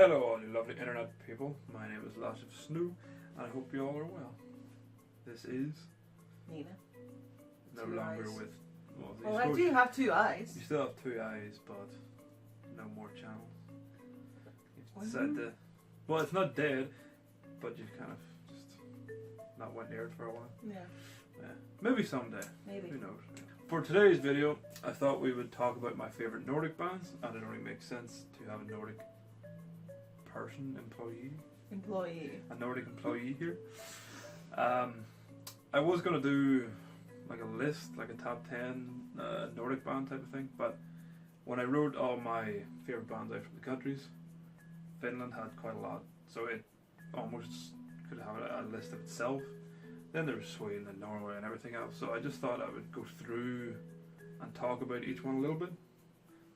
Hello all you lovely internet people, my name is LashofSnow and I hope you all are well. This is Niina. no Two longer eyes. with, Well, I do have two eyes. You still have two eyes but no more channels. You've What? decided to, well it's not dead but you've kind of just not went near it for a while. Yeah. Yeah. Maybe someday, Maybe. who knows. For today's video I thought we would talk about my favourite Nordic bands and it only makes sense to have a Nordic employee, a Nordic employee here. I was going to do like a list, like a top 10 Nordic band type of thing, but when I wrote all my favourite bands out from the countries, Finland had quite a lot, so it almost could have a list of itself. Then there was Sweden and Norway and everything else, so I just thought I would go through and talk about each one a little bit.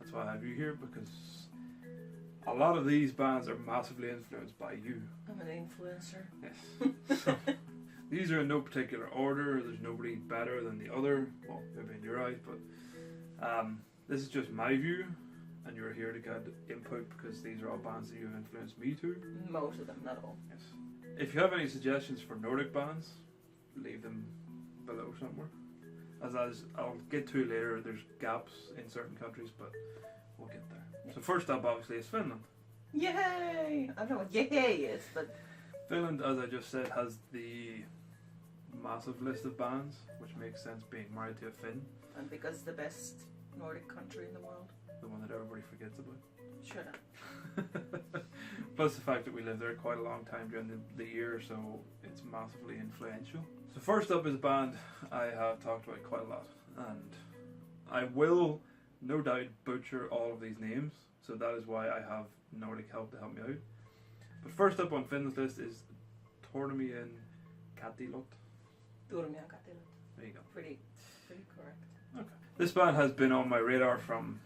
That's why I have you here, because a lot of these bands are massively influenced by you. I'm an influencer. Yes. So, these are in no particular order, there's nobody better than the other, well maybe in your eyes, but this is just my view and you're here to get input because these are all bands that you've influenced me to. Most of them, not all. Yes. If you have any suggestions for Nordic bands, leave them below somewhere. As I'll get to later, there's gaps in certain countries, but we'll get there. So first up obviously is Finland. Yay! I don't know what yay is, but Finland, as I just said, has the massive list of bands, which makes sense being married to a Finn. and because it's the best Nordic country in the world. The one that everybody forgets about. Shut up. Plus the fact that we lived there quite a long time during the year, so it's massively influential. So first up is a band I have talked about quite a lot, and I will no doubt butcher all of these names, so that is why I have Nordic help to help me out. But first up on Finland's list is Tornumien Katilot. Turmia Katilot. There you go. Pretty correct. Okay. This band has been on my radar from,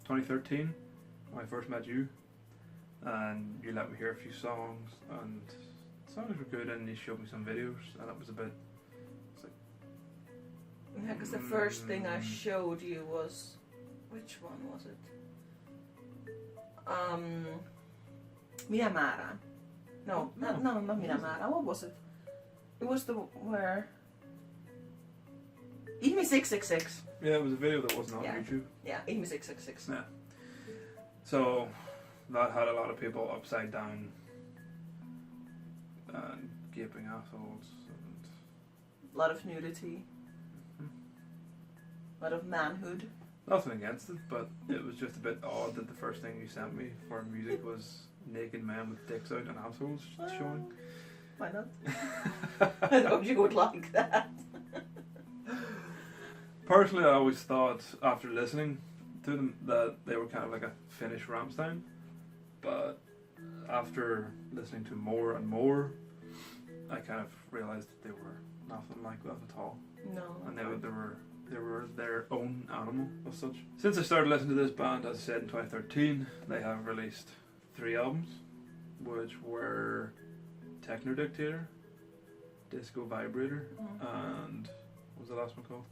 2013, when I first met you, and you let me hear a few songs, and the songs were good, and you showed me some videos, and it was a bit, Yeah, because the first thing I showed you was, which one was it? Minä määrään. No, not Minä määrään. What was it? It was the where. Ihmi 666. yeah, it was a video that wasn't on YouTube. Yeah, Ihmi 666. Yeah. So that had a lot of people upside down and gaping assholes and A lot of nudity. A lot of manhood. nothing against it, but it was just a bit odd that the first thing you sent me for music was naked men with dicks out and assholes showing. Why not? I thought you would like that. Personally, I always thought after listening to them that they were kind of like a Finnish Rammstein, but after listening to more and more, I kind of realised that they were nothing like that at all. No. And they were their own animal as such. Since I started listening to this band, as I said, in 2013, they have released 3 albums, which were Techno Dictator, Disco Vibrator, and what was the last one called?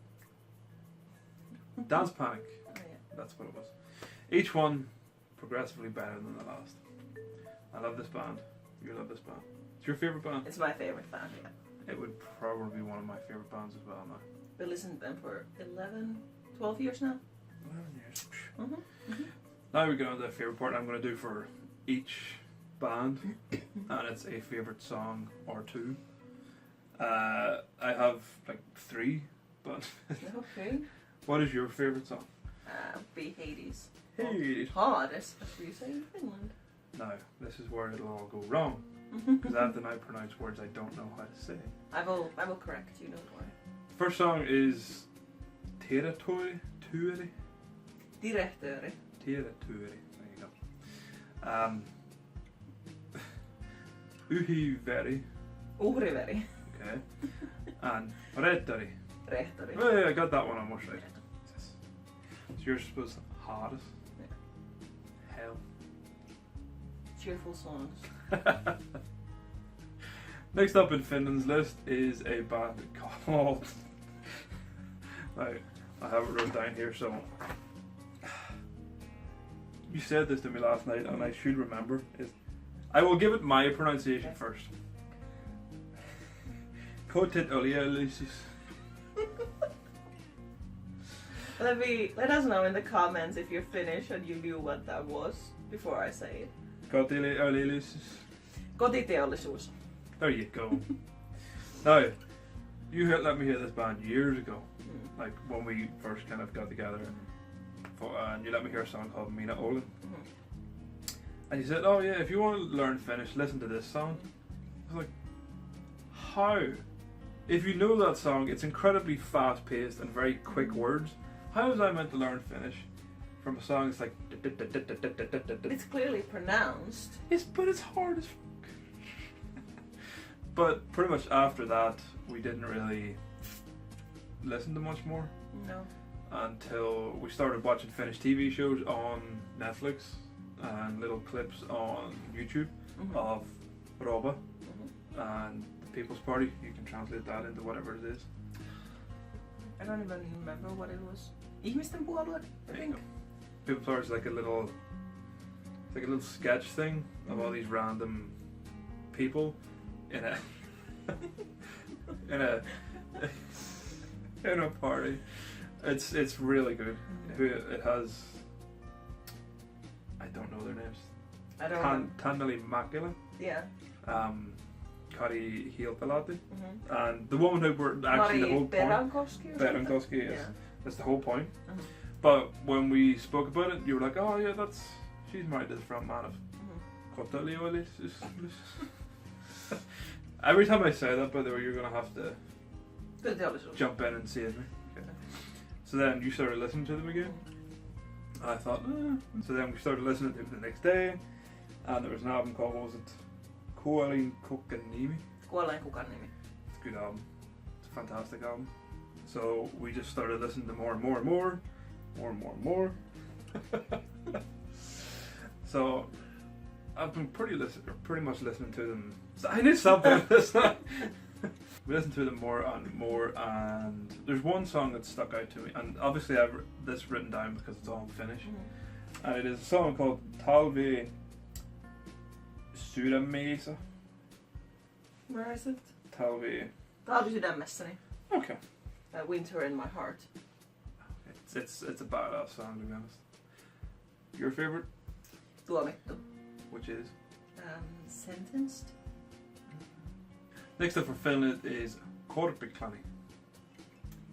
Dance Panic. Oh, yeah. That's what it was. Each one progressively better than the last. I love this band. You love this band. It's your favourite band? It's my favorite band, yeah. It would probably be one of my favourite bands as well now. Been listening to them for 12 years now. 11 years. Mm-hmm. Now we get on to the favourite part I'm going to do for each band, and it's a favourite song or 2. I have like 3, but Okay. what is your favourite song? Be Hades. Hades. Hardest, as we say in Finland. Now, this is where it'll all go wrong, because I have to now pronounce words I don't know how to say. I will correct you, don't worry. First song is Territory. Directöri. Territory. There you go. Uhiveri. Uhriveri. Okay. And Rehtori. Rehtori. Hey, I got that one almost right. Yes. So yours was hardest. Yeah. Hell. Cheerful songs. Next up in Finland's list is a band called. I have it wrote down here, so you said this to me last night, and I should remember. I will give it my pronunciation first. Kotet olealysis. Let us know in the comments if you're Finnish and you knew what that was before I say it. Kotet olealysis. Kotiteollisuus. There you go. Now, you let me hear this band years ago, like when we first kind of got together, and you let me hear a song called Mina Olin. And you said, oh yeah, if you want to learn Finnish, listen to this song. I was like, how? If you know that song, it's incredibly fast paced and very quick words. How was I meant to learn Finnish from a song that's like... It's clearly pronounced. But it's hard as fuck. But pretty much after that, we didn't really listen to much more. No. Until we started watching Finnish TV shows on Netflix and little clips on YouTube of Rova and the People's Party. You can translate that into whatever it is. I don't even remember what it was. Ihmisten puolue, I think. People's Party is like a little sketch thing of all these random people in a in a party. It's really good. It has, I don't know their names. I don't know. Tanneli Makila. Yeah. Kari Hiilpelati. And the woman who were actually the whole point. Berankoski, yes. That's the whole point. But when we spoke about it, you were like, oh yeah, she's married to the front man of Kotalioli. Every time I say that, by the way, you're going to have to jump in and save me. Okay. So then you started listening to them again. And I thought, So then we started listening to them the next day. And there was an album called, what was it? Kuolin Kukanimi. Kuolin Kukanimi. It's a good album. It's a fantastic album. So we just started listening to more and more and more. More and more and more. So I've been pretty much listening to them. I knew something. We listened to them more and more, and there's one song that stuck out to me, and obviously I've this written down because it's all in Finnish, and it is a song called Talvi Sydämessä. Where is it? Talvi Sydämessäni. Okay. Winter in my heart. It's a badass song, to be honest. Your favorite? Tuomittu. Which is? Sentenced. Next up for Finland is Korpiklani.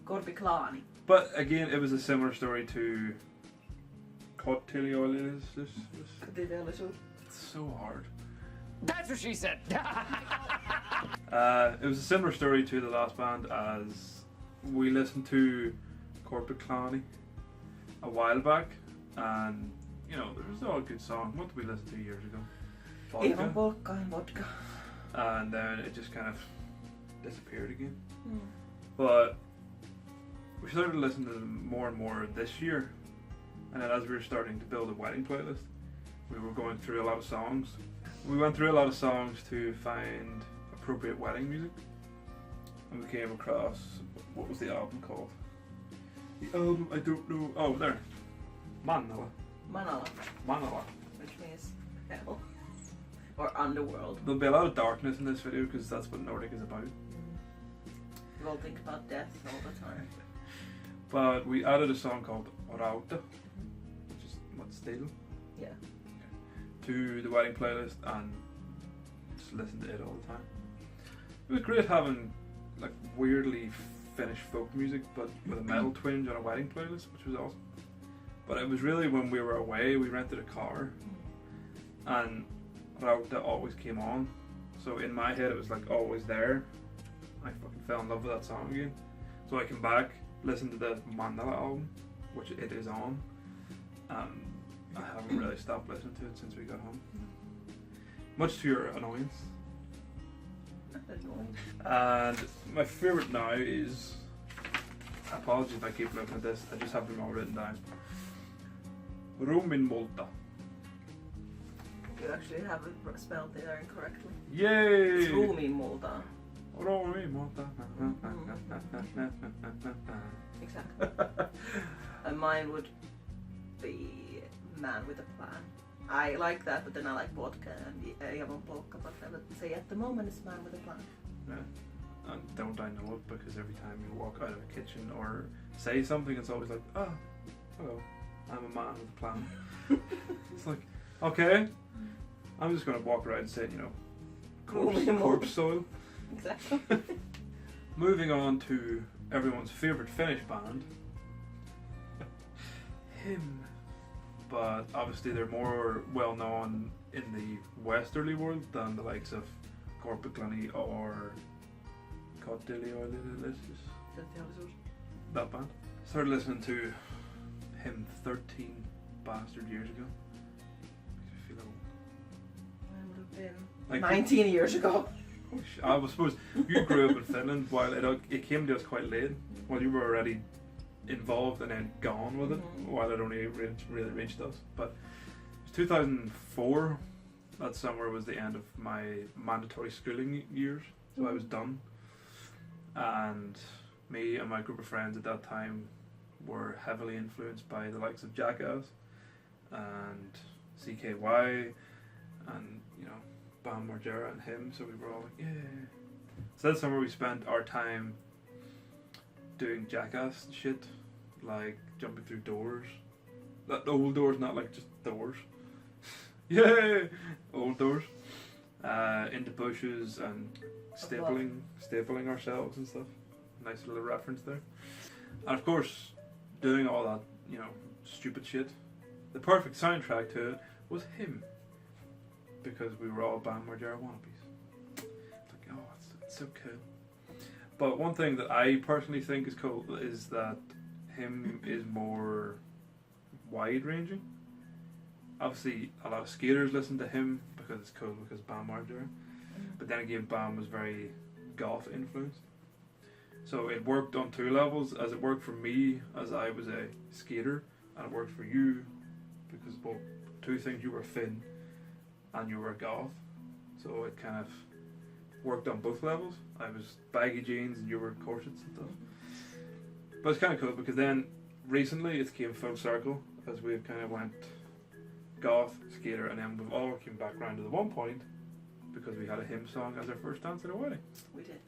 Korpiklaani. But again, it was a similar story to Kotiliolilis. It's so hard. That's what she said. It was a similar story to the last band, as we listened to Korpiklani a while back, and you know, there was all a good song. What did we listen to years ago? Even polkka and vodka. And then it just kind of disappeared again. But we started listening to them more and more this year, and then as we were starting to build a wedding playlist, we were going through a lot of songs. We went through a lot of songs to find appropriate wedding music, and we came across, what was the album called? The album, I don't know. Oh, there. Manala. Manala. Which means hell. Or underworld. There'll be a lot of darkness in this video because that's what Nordic is about. We all think about death all the time. But we added a song called Rauta, which is what, steel? Yeah. To the wedding playlist, and just listen to it all the time. It was great having like weirdly Finnish folk music, but with a metal twinge on a wedding playlist, which was awesome. But it was really when we were away, we rented a car, and Rauta always came on. So in my head, it was like always there. I fucking fell in love with that song again. So I came back, listened to the Mandala album, which it is on, and I haven't really stopped listening to it since we got home. Much to your annoyance. And my favourite now is, apologies if I keep looking at this, I just have them all written down. Rumin Multa. You actually have it spelled there incorrectly. Yay! It's Rumin Multa. Rumin Multa. Exactly. And mine would be man with a plan. I like that, but then I like vodka and Javon polka, but I would say at the moment it's man with a plan. Yeah. And don't I know it, because every time you walk out of a kitchen or say something, it's always like, oh, hello, I'm a man with a plan. It's like, okay, I'm just going to walk around saying, corpse soil. Exactly. Moving on to everyone's favourite Finnish band, Him. But obviously they're more well known in the westerly world than the likes of Korpiklani or Kotilioililicious. That band. Started listening to Him 13 bastard years ago. Makes me feel old. I would have been Like, 19 years ago. I suppose you grew up in Finland while it came to us quite late. While you were already involved and then gone with it, while it only really reached us. But it was 2004. That summer was the end of my mandatory schooling years, so I was done. And me and my group of friends at that time were heavily influenced by the likes of Jackass and CKY and Bam Margera and Him, so we were all like, yeah. So that summer we spent our time doing Jackass shit, like jumping through doors. That old doors, not like just doors. Yay! Old doors. Into bushes and stapling ourselves and stuff. Nice little reference there. And of course, doing all that, stupid shit. The perfect soundtrack to it was Him. Because we were all Bam Margera wannabes. It's like, oh, it's so cool. But one thing that I personally think is cool is that Him is more wide-ranging. Obviously, a lot of skaters listen to Him because it's cool because Bam Margera. But then again, Bam was very goth influenced. So it worked on two levels, as it worked for me as I was a skater, and it worked for you because, well, two things, you were Finn and you were goth. So it kind of worked on both levels. I was baggy jeans and you were corsets and stuff. But it's kind of cool because then recently it came full circle as we've kind of went goth, skater, and then we've all came back round to the one point because we had a Him song as our first dance at a wedding. We did.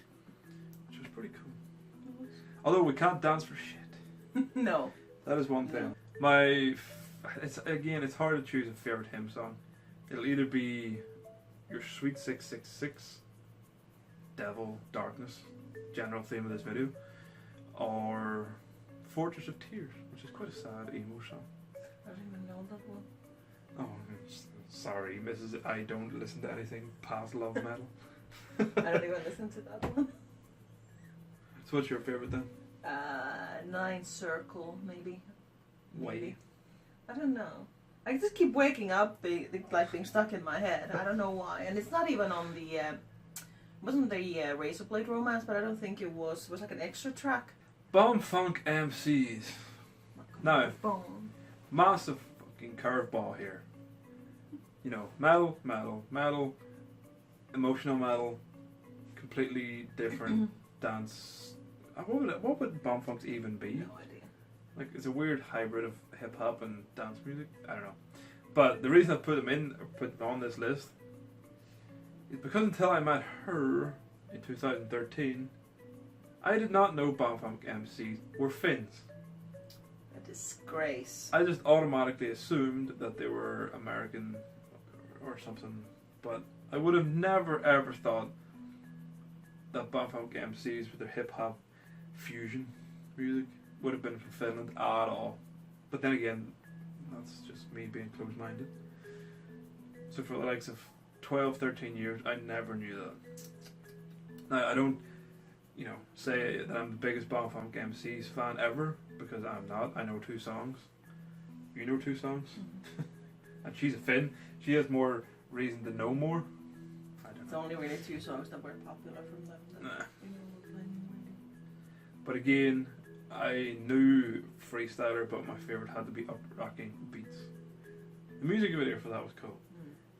Which was pretty cool. Although we can't dance for shit. No. That is one thing. It's hard to choose a favourite Him song. It'll either be your Sweet 666, Devil, Darkness, general theme of this video, or Fortress of Tears, which is quite a sad emo song. I don't even know that one. Oh, sorry, Mrs. I don't listen to anything past love metal. I don't even listen to that one. So what's your favourite then? Nine Circle, maybe. Why? I don't know. I just keep waking up, like being stuck in my head. I don't know why. And it's not even on the, wasn't the Razor Blade Romance, but I don't think it was. It was like an extra track. Bomb Funk MCs. Now, Boom. massive fucking curveball here. Metal, emotional metal, completely different dance. What would Bomb Funks even be? No idea. Like, it's a weird hybrid of hip hop and dance music. I don't know. But the reason I put them on this list is because until I met her in 2013, I did not know Bomb Funk MCs were Finns. A disgrace. I just automatically assumed that they were American or something, but I would have never ever thought that Bomb Funk MCs with their hip hop fusion music would have been from Finland at all. But then again, that's just me being closed-minded. So for the likes of 12, 13 years, I never knew that. Now, I don't, say that I'm the biggest Bomb Funk MCs fan ever, because I'm not. I know 2 songs. You know 2 songs? And she's a Finn. She has more reason to know more. I don't know. It's only really 2 songs that were popular from them. Nah. But again, I knew Freestyler, but my favourite had to be Up Rocking Beats. The music video for that was cool.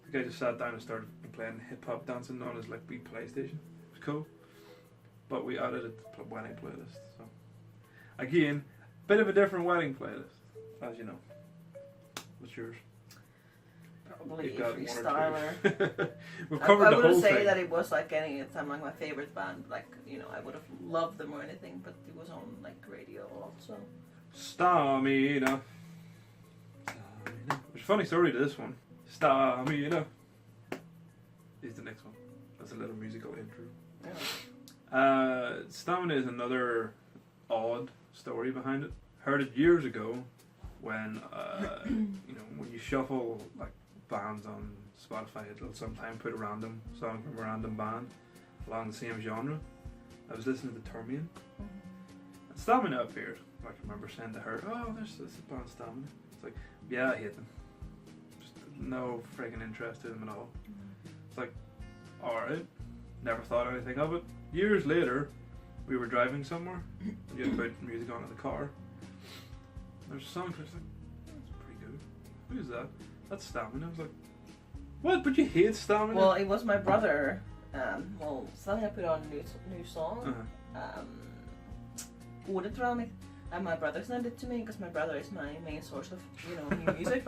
The guy just sat down and started playing hip-hop dancing on his beat PlayStation. It was cool. But we added it to the wedding playlist. So again, bit of a different wedding playlist, as you know. What's yours? Probably You've got one or Freestyler. two. We've covered I the whole wouldn't say thing. that it was like any time like my favorite band. Like I would have loved them or anything, but it was on like radio also. Stamina. There's a funny story to this one. Stamina is the next one. That's a little musical intro. Yeah. Stamina is another odd story behind it. Heard it years ago when when you shuffle like bands on Spotify, it'll sometimes put a random song from a random band along the same genre. I was listening to Termian, and Stamina appeared. Like, I remember saying to her, "Oh, there's this band Stamina." It's like, yeah, I hate them. Just no friggin' interest in them at all. It's like, alright, never thought anything of it. Years later, we were driving somewhere. You had put music on in the car. There's a song. I was like, that's pretty good. Who's that? That's Stamina. I was like, what? But you hate Stamina? Well, it was my brother. Suddenly I put on a new song. Horde, and my brother sent it to me because my brother is my main source of new music.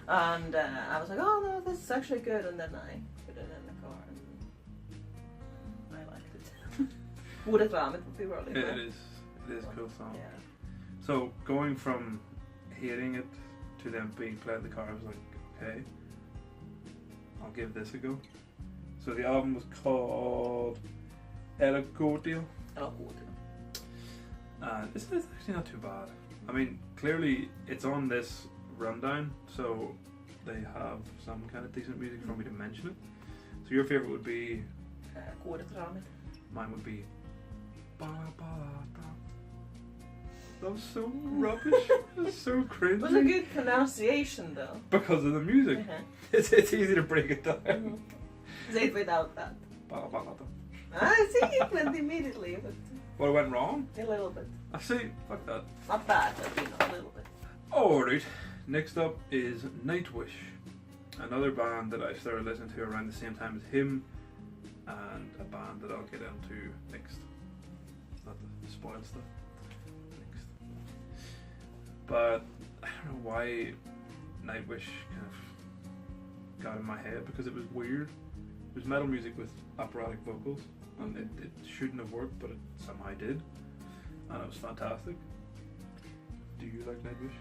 And I was like, oh no, this is actually good. And then I put it in the car and I liked it. Horde would be really It good. is a cool song. Yeah. So going from hating it to them being played in the car, I was like, okay, I'll give this a go. So the album was called Elicodio. And it's actually not too bad. I mean, clearly it's on this rundown, so they have some kind of decent music for me to mention it. So your favourite would be? Mine would be Bala Bala Da. That was so rubbish. It was so cringy. It was a good pronunciation though. Because of the music. It's easy to break it down. Say it without that. Bala Bala Da. I see you went immediately, but What went wrong? a little bit. I see. Fuck that. Not bad, but a little bit. Alright. Next up is Nightwish. Another band that I started listening to around the same time as him. And a band that I'll get into next. Not to spoil stuff. Next. But I don't know why Nightwish kind of got in my head, because it was weird. It was metal music with operatic vocals, and it shouldn't have worked, but it somehow did, and it was fantastic. Do you like Nightwish?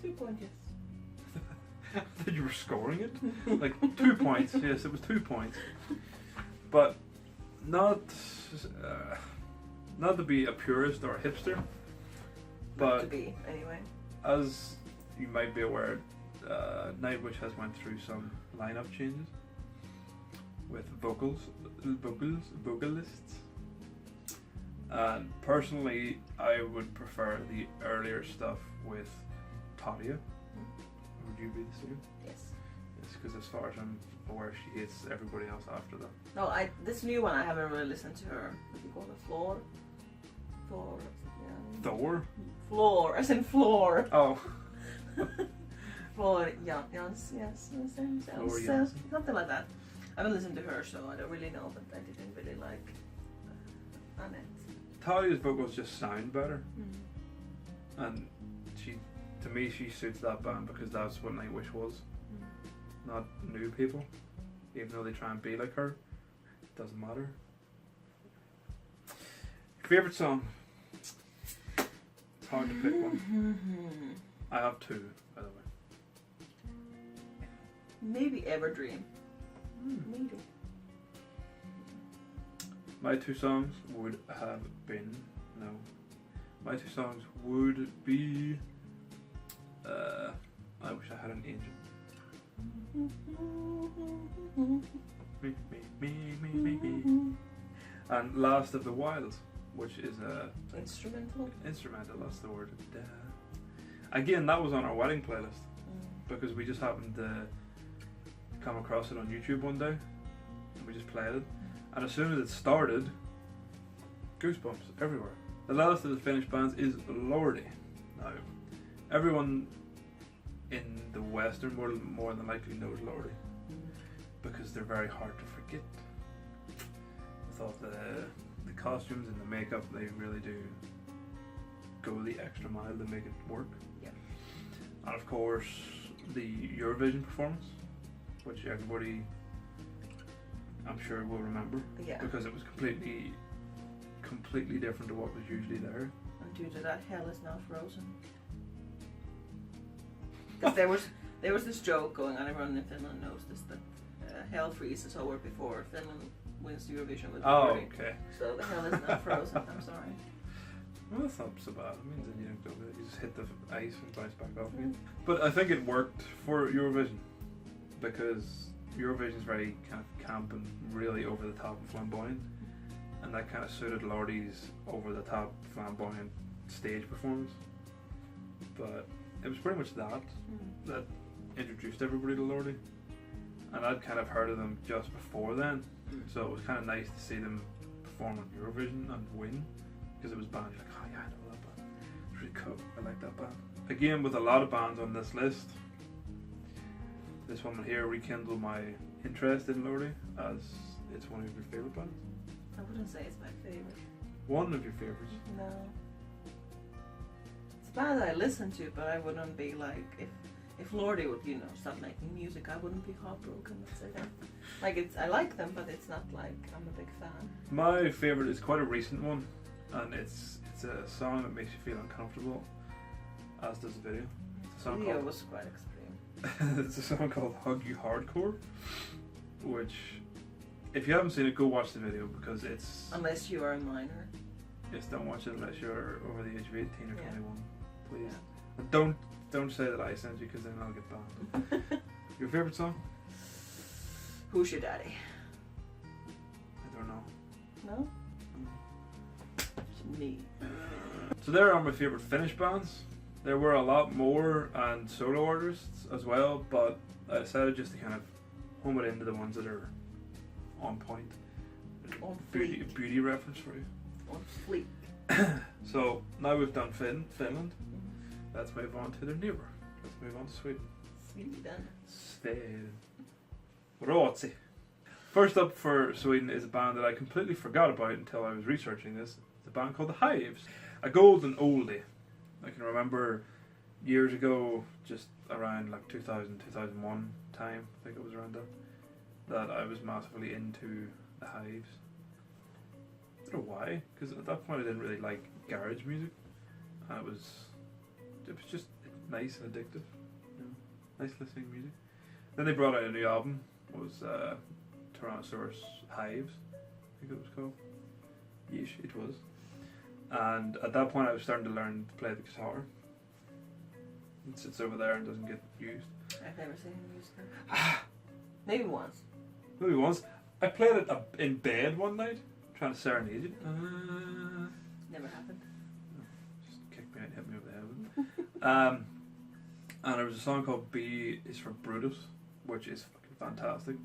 2 points, yes. I thought you were scoring it. Like 2 points, yes, it was 2 points. But not to be a purist or a hipster, Not but to be, anyway. as you might be aware, Nightwish has went through some lineup changes with vocalists. And personally, I would prefer the earlier stuff with Talia. Would you be the same? Yes. Yes, because as far as I'm aware, she hates everybody else after that. No, this new one I haven't really listened to her. What do you call it? Floor? Yeah. Thor? Floor, as in floor. Oh. Floor, yes, Floor Jansen. something like that. I haven't listened to her, so I don't really know, but I didn't really like Annette. Talia's vocals just sound better. And to me, she suits that band because that's what Nightwish was. Not new people. Even though they try and be like her, it doesn't matter. Favorite song? It's hard to pick one. I have two, by the way. Maybe Everdream. Maybe. My two songs would have been My two songs would be I Wish I Had an Angel. Me. And Last of the Wilds, which is a Instrumental. that's the word. Duh. Again, that was on our wedding playlist because we just happened to come across it on YouTube one day and we just played it. And as soon as it started, goosebumps everywhere. The last of the Finnish bands is Lordi. Now, everyone in the Western world more than likely knows Lordi because they're very hard to forget. I thought the costumes and the makeup, they really do go the extra mile to make it work. Yeah. and of course the Eurovision performance, which everybody, I'm sure, will remember. Yeah. Because it was completely different to what was usually there. And due to that, hell is now frozen. Because there was this joke going on. Everyone in Finland knows this, that hell freezes over before Finland wins the Eurovision with Oh, Nordic. okay. So the hell is now frozen. I'm sorry. Well, that's not so bad. It means that you don't go with it. You just hit the ice and bounce back off again. But I think it worked for Eurovision because Eurovision is very kind of camp and really over the top and flamboyant, and that kind of suited Lordy's over the top flamboyant stage performance. But it was pretty much that introduced everybody to Lordy, and I'd kind of heard of them just before then, so it was kind of nice to see them perform on Eurovision and win, because it was bands like, oh yeah, I know that band, it's really cool, I like that band. Again, with a lot of bands on this list, this one here rekindled my interest in Lordy, as it's one of your favourite bands. I wouldn't say it's my favorite. One of your favourites. No. It's a band I listen to, but I wouldn't be like, if Lordy would, stop making music, I wouldn't be heartbroken, let's say that. Like, I like them, but it's not like I'm a big fan. My favourite is quite a recent one, and it's a song that makes you feel uncomfortable, as does the video. It's a The song video called was quite extreme. it's a song called Hug You Hardcore, which, if you haven't seen it, go watch the video, because it's... Unless you are a minor. Yes, don't watch it unless you're over the age of 18 or 21, please. Yeah. And don't say that I sent you, because then I'll get banned. Your favourite song? Who's your daddy? I don't know. No? It's me. So there are my favourite Finnish bands. There were a lot more and solo artists as well, but I decided just to kind of home it into the ones that are on point. On Beauty fleek. reference for you. On fleek. So now we've done Finland. Let's move on to their neighbour. Let's move on to Sweden. Sweden. Ruotsi. First up for Sweden is a band that I completely forgot about until I was researching this. It's a band called The Hives. A golden oldie. I can remember years ago, just around like 2000, 2001 time, I think it was around that I was massively into The Hives. I don't know why, because at that point I didn't really like garage music, and it was just nice and addictive, nice listening music. Then they brought out a new album. It was Tyrannosaurus Hives, I think it was called. Yeesh, it was. And at that point I was starting to learn to play the guitar. It sits over there and doesn't get used. I've never seen him use them. Maybe once. Maybe once. I played it in bed one night, trying to serenade it. Never happened. Just kicked me out and hit me over the head with it. And there was a song called B is for Brutus, which is fucking fantastic.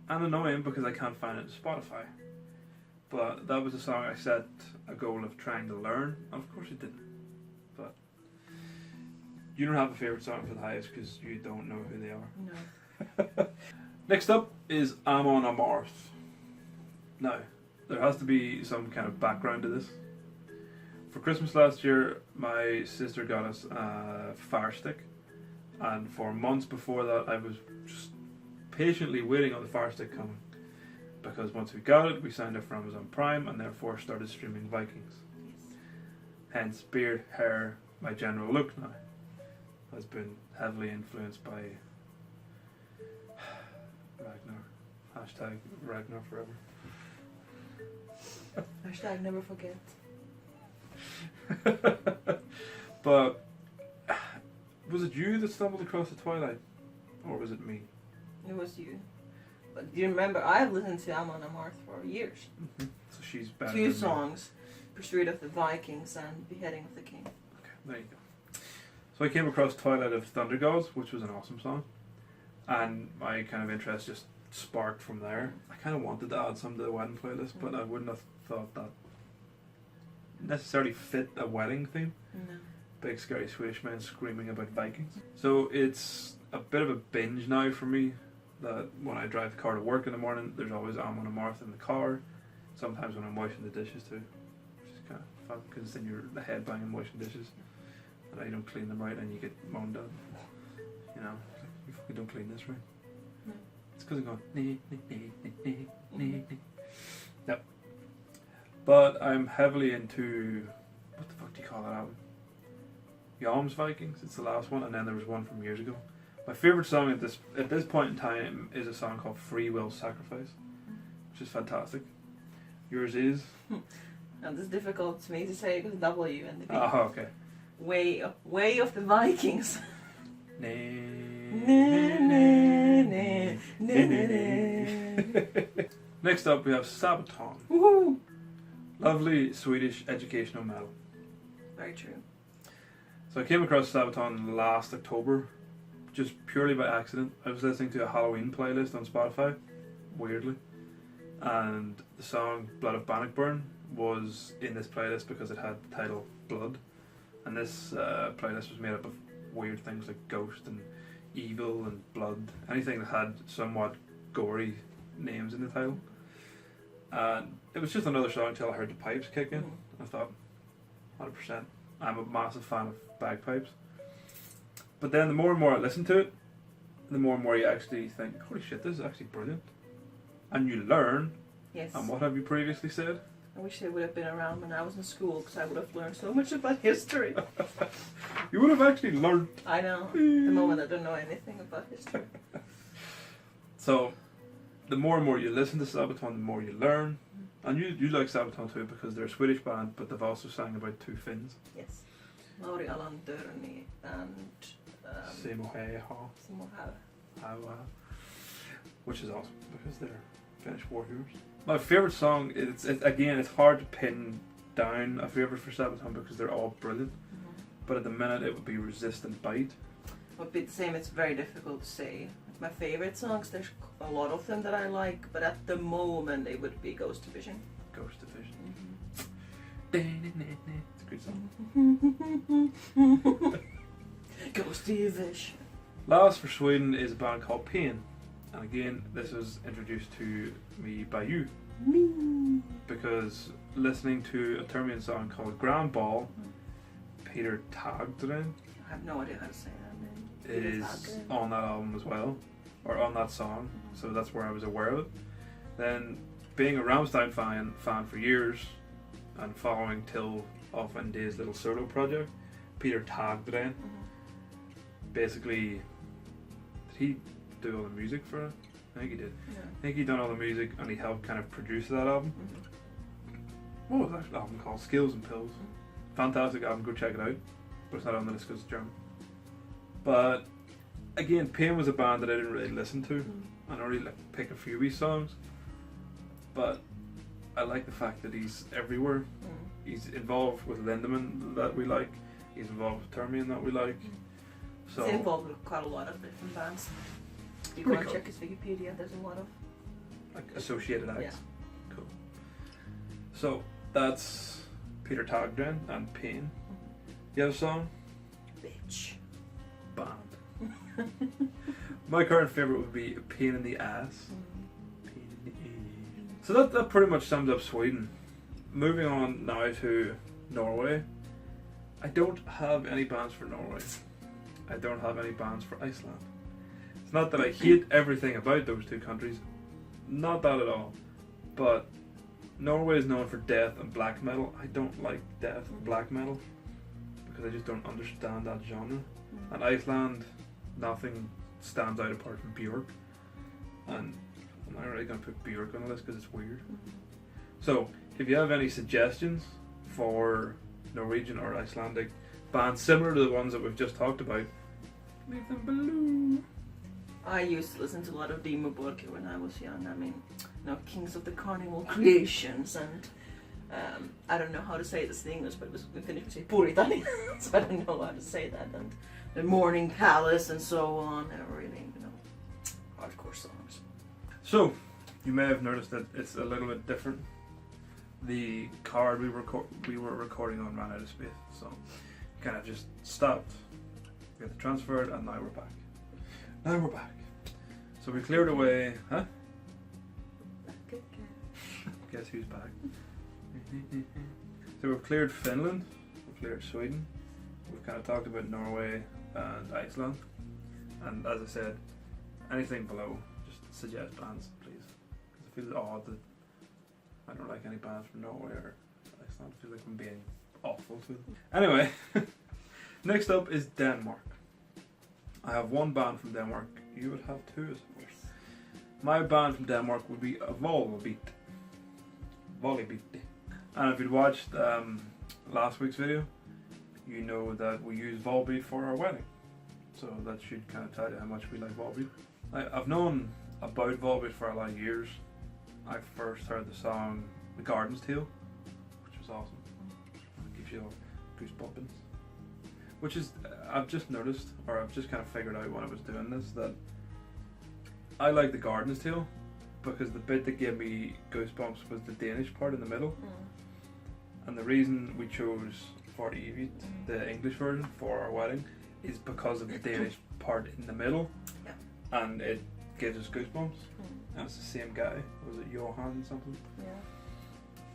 And annoying because I can't find it on Spotify. But that was a song I set a goal of trying to learn, and of course it didn't. But you don't have a favourite song for The Hives because you don't know who they are. No. Next up is Amon Amarth. Now, there has to be some kind of background to this. For Christmas last year, my sister got us a Fire Stick, and for months before that I was just patiently waiting on the Fire Stick coming. Because once we got it, we signed up for Amazon Prime and therefore started streaming Vikings. Yes. Hence, beard, hair, my general look now has been heavily influenced by Ragnar. Hashtag Ragnar forever. Hashtag never forget. But was it you that stumbled across the Twilight? Or was it me? It was you. But do you remember, I've listened to Amon Amarth for years. Mm-hmm. So she's better 2 than me. songs. Pursuit of the Vikings and Beheading of the King. Okay, there you go. So I came across Twilight of Thunder Gods, which was an awesome song. And my kind of interest just sparked from there. I kind of wanted to add some to the wedding playlist, but I wouldn't have thought that necessarily fit a wedding theme. No. Big scary Swedish men screaming about Vikings. So it's a bit of a binge now for me, that when I drive the car to work in the morning, there's always Amon Amarth in the car. Sometimes when I'm washing the dishes too, which is kind of fun because then you're the head banging washing dishes, that I don't clean them right, and you get moaned at. You know, you fucking don't clean this right. No. It's because I'm going. Yep. But I'm heavily into, what the fuck do you call that album? Yams Vikings. It's the last one, and then there was one from years ago. My favourite song at this point in time is a song called Free Will Sacrifice, which is fantastic. Yours is? And it's difficult to me to say because W and the B. Oh, okay. Way of the Vikings. Next up we have Sabaton. Woohoo! Lovely Swedish educational metal. Very true. So I came across Sabaton last October, just purely by accident. I was listening to a Halloween playlist on Spotify, weirdly, and the song Blood of Bannockburn was in this playlist because it had the title Blood, and this playlist was made up of weird things like ghost and evil and blood, anything that had somewhat gory names in the title. And it was just another song until I heard the pipes kick in. I thought, 100%, I'm a massive fan of bagpipes. But then the more and more I listen to it, the more and more you actually think, holy shit, this is actually brilliant. And you learn. Yes. And what have you previously said? I wish they would have been around when I was in school because I would have learned so much about history. You would have actually learned. I know. The moment I don't know anything about history. So, the more and more you listen to Sabaton, the more you learn. And you like Sabaton too because they're a Swedish band, but they've also sang about two Finns. Yes. Lauri Alan-Törni and Simo Hei Ha. Simo Hau. Which is awesome because they're Finnish war heroes. My favourite song, it's hard to pin down a favourite for Sabaton because they're all brilliant. But at the minute it would be Resist and Bite. It would be the same, it's very difficult to say. My favourite songs, there's a lot of them that I like, but at the moment it would be Ghost Division. Ghost Division. It's a good song. Ghost Division. Last for Sweden is a band called Pain. And again, this was introduced to me by you. Me. Because listening to a Termian song called Grand Ball, Peter Tagdren I have no idea how to say that name. is on that album as well, or on that song, so that's where I was aware of it. Then, being a Rammstein fan for years, and following Till off in Day's little solo project, Peter Tagdren, basically, did he do all the music for it? I think he did. Yeah. I think he done all the music and he helped kind of produce that album. What was that album called? Skills and Pills. Fantastic album, go check it out. But it's not on the list because it's German. But again, Pain was a band that I didn't really listen to. I don't really pick a few of his songs. But I like the fact that he's everywhere. He's involved with Lindemann that we like. He's involved with Termian that we like. So he's involved with quite a lot of different bands. You go and check his Wikipedia, there's a lot of like associated acts. Yeah. Cool. So that's Peter Tagdren and Pain. You have a song? Bitch. Band. My current favourite would be Pain in the Ass. Pain in the Ass. So that pretty much sums up Sweden. Moving on now to Norway. I don't have any bands for Norway. I don't have any bands for Iceland. It's not that I hate everything about those two countries. Not that at all. But Norway is known for death and black metal. I don't like death and black metal because I just don't understand that genre. And Iceland, nothing stands out apart from Björk. And I'm not really going to put Björk on the list because it's weird. So, if you have any suggestions for Norwegian or Icelandic bands similar to the ones that we've just talked about, leave them below. I used to listen to a lot of Dimmu Borgir when I was young. I mean, Kings of the Carnival Creations and I don't know how to say this in English, but it was in Finnish we say Puritani, so I don't know how to say that. And the Morning Palace and so on. They're really, hardcore songs. So, you may have noticed that it's a little bit different. The card we were recording on ran out of space, so kind of just stopped. We got the transferred, and now we're back. Now we're back. So we cleared away, huh? Guess who's back? So we've cleared Finland, we've cleared Sweden, we've kind of talked about Norway and Iceland, and as I said, anything below, just suggest bands, please. Because I feel odd that I don't like any bands from Norway or Iceland. I feel like I'm being awful to them. Anyway, next up is Denmark. I have one band from Denmark. You would have two, I suppose. My band from Denmark would be Volbeat. And if you'd watched last week's video, you know that we use Volbeat for our wedding. So that should kind of tell you how much we like Volbeat. I've known about Volbeat for a lot of years. I first heard the song The Garden's Tale, which was awesome. It gives you all goosebumps. Which is, I've just noticed, or I've just kind of figured out when I was doing this, that I like The Garden's Tale because the bit that gave me goosebumps was the Danish part in the middle. And the reason we chose For Evigt, the English version, for our wedding is because of the Danish part in the middle. Yeah. And it gives us goosebumps. And it's the same guy. Was it Johan something? Yeah.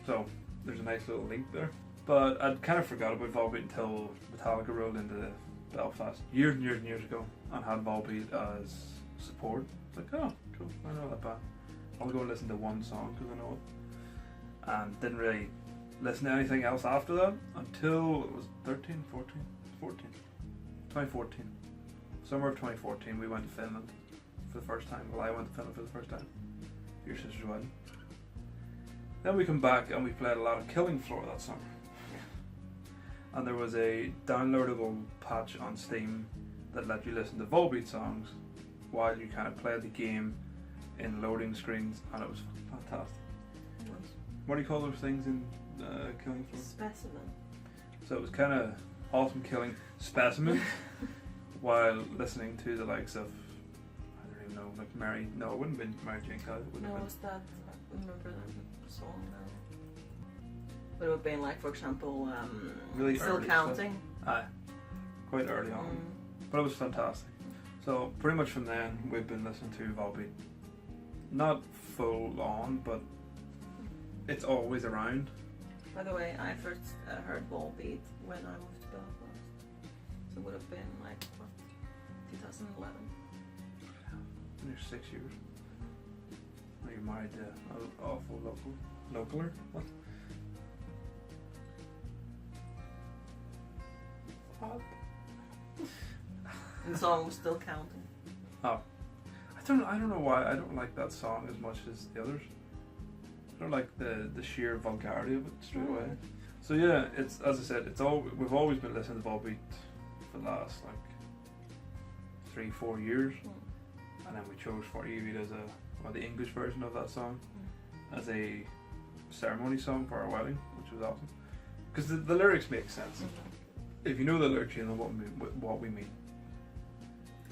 So there's a nice little link there. But I'd kind of forgot about Volbeat until Metallica rolled into Belfast years and years and years ago and had Volbeat as support. It's like, oh, cool, I know that band. I'll go listen to one song because I know it. And didn't really listen to anything else after that until it was 2014. Summer of 2014 we went to Finland for the first time. Well, I went to Finland for the first time. Your sister's wedding. Then we come back and we played a lot of Killing Floor that summer. And there was a downloadable patch on Steam that let you listen to Volbeat songs while you kind of played the game in loading screens, and it was fantastic. What do you call those things in Killing Floor? Specimen. So it was kind of awesome killing specimens while listening to the likes of, I don't even know, like Mary. No, it wouldn't have been Mary Jane Kelly. It wouldn't No, have was that? I remember that song now. But it would have been like, for example, Really Still early Counting. Aye, quite early on, but it was fantastic. So pretty much from then we've been listening to Volbeat. Not full on, but it's always around. By the way, I first heard Volbeat when I moved to Belfast. So it would have been like, what, 2011? You're 6 years. Are you married to an awful localer? What? And the song was Still Counting. Oh. I don't know why I don't like that song as much as the others. I don't like the sheer vulgarity of it straight away. So yeah, it's, as I said, we've always been listening to Volbeat for the last like 3-4 years. And then we chose For Evigt as the English version of that song as a ceremony song for our wedding, which was awesome. Because the lyrics make sense. If you know the lyrics, you know what we mean.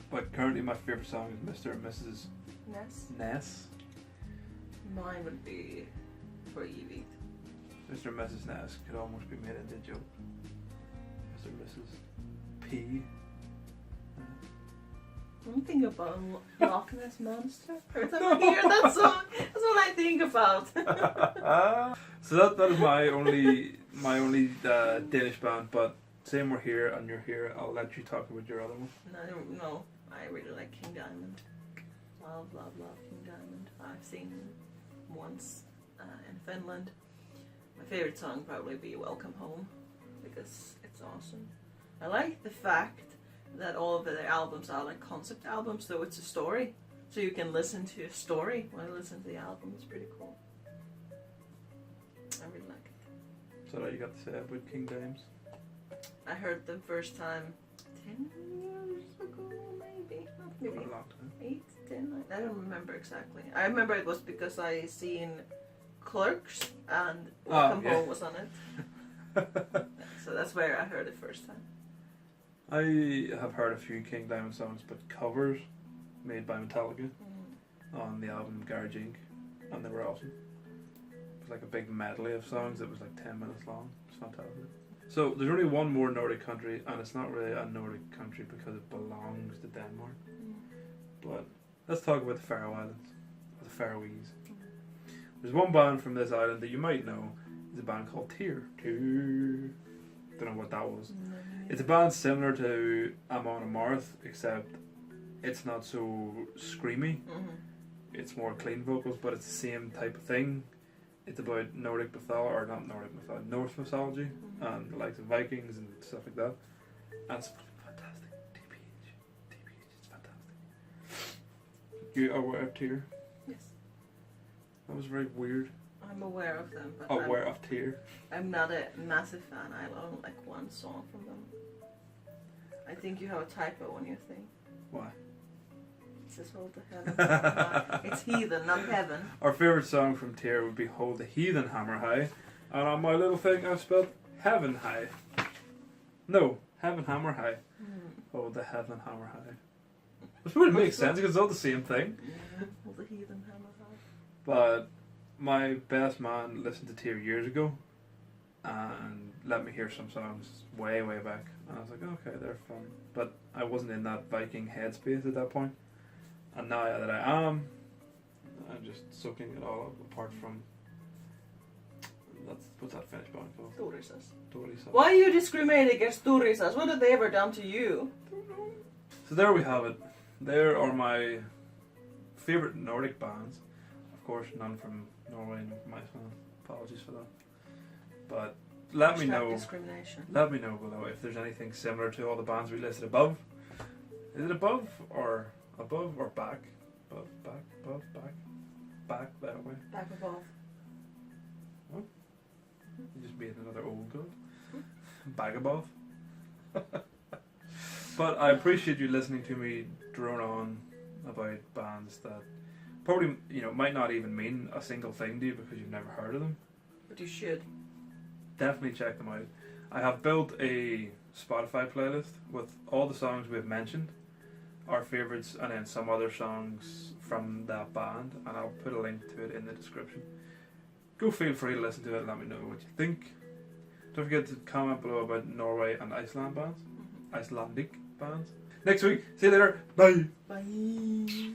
But currently my favourite song is Mr. and Mrs. Ness. Mine would be For Evigt. Mr. and Mrs. Ness could almost be made into a joke. Mr. and Mrs. P. I'm thinking about Loch Ness Monster. Every time I hear that song, that's what I think about. So that is my only Danish band. But same, we're here and you're here. I'll let you talk about your other one. No, I really like King Diamond. Love King Diamond. I've seen him once in Finland. My favorite song probably be Welcome Home because it's awesome. I like the fact that all of their albums are like concept albums, so it's a story. So you can listen to a story when you listen to the album. It's pretty cool. I really like it. So that you got to say about King Dimes? I heard them first time 10 years ago, maybe. Not a long time. 8, 10, I don't remember exactly. I remember it was because I seen Clerks and Welcome Home was on it. So that's where I heard it first time. I have heard a few King Diamond songs, but covers made by Metallica on the album Garage Inc. And they were awesome. It was like a big medley of songs that was like 10 minutes long. It's fantastic. So there's only one more Nordic country, and it's not really a Nordic country because it belongs to Denmark. But let's talk about the Faroe Islands, or the Faroese. There's one band from this island that you might know. It's a band called Tyr. Don't know what that was. No. It's a band similar to Amon Amarth, except it's not so screamy. It's more clean vocals, but it's the same type of thing. It's about Nordic mythology, or not Nordic mythology, Norse mythology, and the likes of Vikings and stuff like that. And it's fantastic. TPH, it's fantastic. You are aware of Tyr? Yes. That was very weird. I'm aware of them, but Aware of Tyr? I'm not a massive fan. I only like one song from them. I think you have a typo on your thing. Why? It says hold the heaven. It's heathen, not heaven. Our favourite song from Tyr would be Hold the Heathen Hammer High. And on my little thing I've spelled Heaven High. No, Heaven Hammer High. Hold the Heaven Hammer High. Which would make sense because it's all the same thing. Yeah, hold the heathen hammer high. But my best man listened to Tyr years ago and let me hear some songs way back. And I was like, okay, they're fun. But I wasn't in that Viking headspace at that point. And now that I am, I'm just soaking it all up apart from... What's that Finnish band called? Storisas. Storisas. Why are you discriminating against Storisas? What have they ever done to you? So there we have it. There are my favourite Nordic bands. Of course, none from Norway, none from Iceland. Apologies for that. But let me know. Discrimination. Let me know below if there's anything similar to all the bands we listed above. Is it above or back? Above, back, back that way. Back above. You just made another old god. Bag above. But I appreciate you listening to me drone on about bands that probably, might not even mean a single thing to you because you've never heard of them. But you should. Definitely check them out. I have built a Spotify playlist with all the songs we've mentioned, our favourites, and then some other songs from that band, and I'll put a link to it in the description. Go feel free to listen to it and let me know what you think. Don't forget to comment below about Norway and Iceland bands. Icelandic bands. Next week, see you later. Bye. Bye.